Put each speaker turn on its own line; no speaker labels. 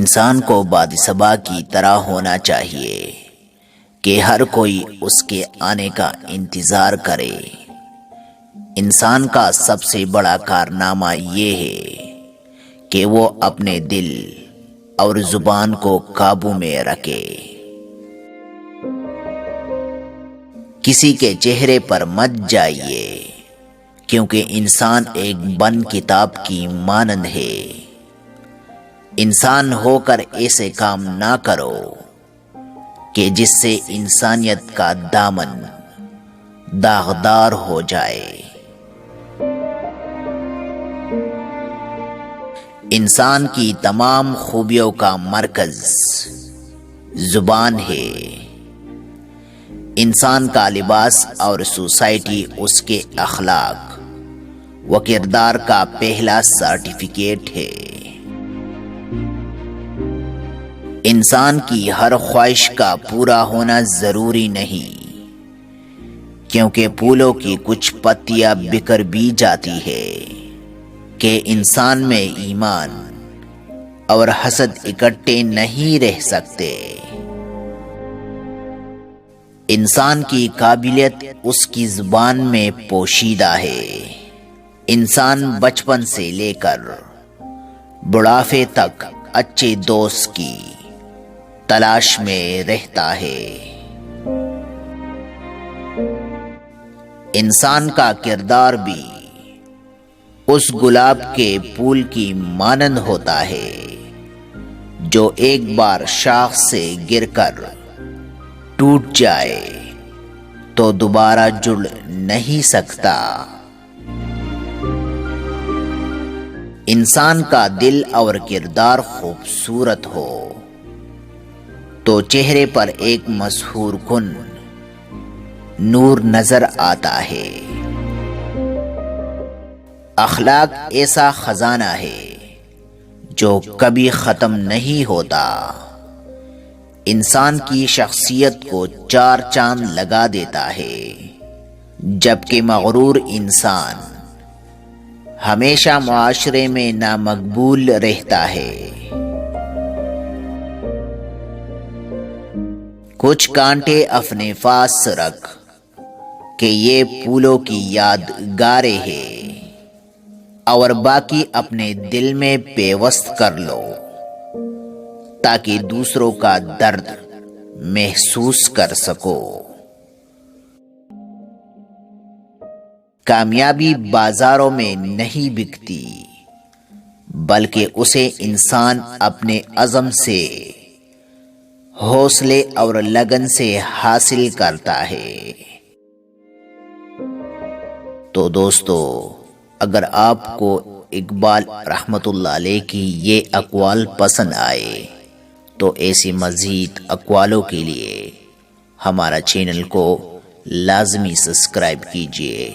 انسان کو بادشاہ کی طرح ہونا چاہیے کہ ہر کوئی اس کے آنے کا انتظار کرے۔ انسان کا سب سے بڑا کارنامہ یہ ہے کہ وہ اپنے دل اور زبان کو قابو میں رکھے۔ کسی کے چہرے پر مت جائیے، کیونکہ انسان ایک بند کتاب کی مانند ہے۔ انسان ہو کر ایسے کام نہ کرو کہ جس سے انسانیت کا دامن داغدار ہو جائے۔ انسان کی تمام خوبیوں کا مرکز زبان ہے۔ انسان کا لباس اور سوسائٹی اس کے اخلاق و کردار کا پہلا سرٹیفکیٹ ہے۔ انسان کی ہر خواہش کا پورا ہونا ضروری نہیں، کیونکہ پھولوں کی کچھ پتیاں بکھر بھی جاتی ہے کہ انسان میں ایمان اور حسد اکٹھے نہیں رہ سکتے۔ انسان کی قابلیت اس کی زبان میں پوشیدہ ہے۔ انسان بچپن سے لے کر بڑھاپے تک اچھے دوست کی تلاش میں رہتا ہے۔ انسان کا کردار بھی اس گلاب کے پھول کی مانند ہوتا ہے جو ایک بار شاخ سے گر کر ٹوٹ جائے تو دوبارہ جڑ نہیں سکتا۔ انسان کا دل اور کردار خوبصورت ہو تو چہرے پر ایک مسحور کن نور نظر آتا ہے۔ اخلاق ایسا خزانہ ہے جو کبھی ختم نہیں ہوتا۔ انسان کی شخصیت کو چار چاند لگا دیتا ہے، جبکہ مغرور انسان ہمیشہ معاشرے میں نامقبول رہتا ہے۔ کچھ کانٹے اپنے پاس رکھ کہ یہ پھولوں کی یادگاریں ہیں، اور باقی اپنے دل میں پیوست کر لو تاکہ دوسروں کا درد محسوس کر سکو۔ کامیابی بازاروں میں نہیں بکتی، بلکہ اسے انسان اپنے عزم سے، حوصلے اور لگن سے حاصل کرتا ہے۔ تو دوستو، اگر آپ کو اقبال رحمۃ اللہ علیہ کی یہ اقوال پسند آئے تو ایسی مزید اقوالوں کے لیے ہمارا چینل کو لازمی سبسکرائب کیجیے۔